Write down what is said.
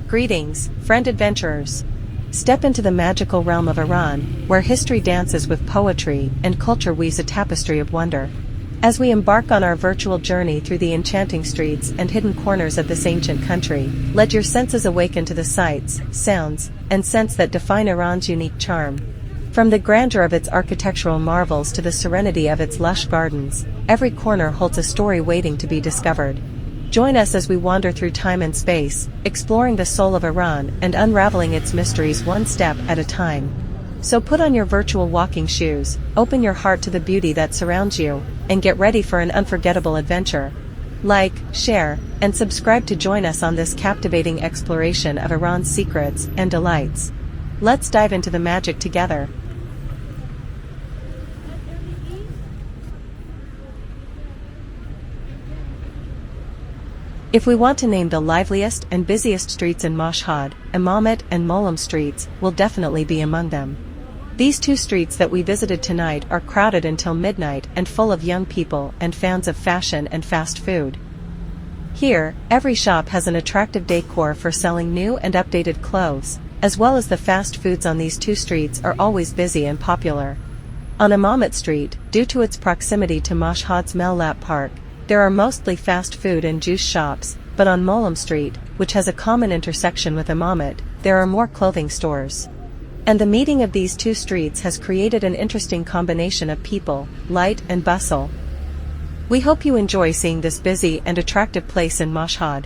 Greetings, friend adventurers. Step into the magical realm of Iran, where history dances with poetry and culture weaves a tapestry of wonder. As we embark on our virtual journey through the enchanting streets and hidden corners of this ancient country, let your senses awaken to the sights, sounds, and scents that define Iran's unique charm. From the grandeur of its architectural marvels to the serenity of its lush gardens, every corner holds a story waiting to be discovered. Join us as we wander through time and space, exploring the soul of Iran and unraveling its mysteries one step at a time. So put on your virtual walking shoes, open your heart to the beauty that surrounds you, and get ready for an unforgettable adventure. Like, share, and subscribe to join us on this captivating exploration of Iran's secrets and delights. Let's dive into the magic together. If we want to name the liveliest and busiest streets in Mashhad, Imamate and Moalem Streets will definitely be among them. These two streets that we visited tonight are crowded until midnight and full of young people and fans of fashion and fast food. Here, every shop has an attractive decor for selling new and updated clothes, as well as the fast foods on these two streets are always busy and popular. On Imamate Street, due to its proximity to Mashhad's Lap Park, there are mostly fast food and juice shops, but on Moalem Street, which has a common intersection with Imamate, there are more clothing stores. And the meeting of these two streets has created an interesting combination of people, light and bustle. We hope you enjoy seeing this busy and attractive place in Mashhad.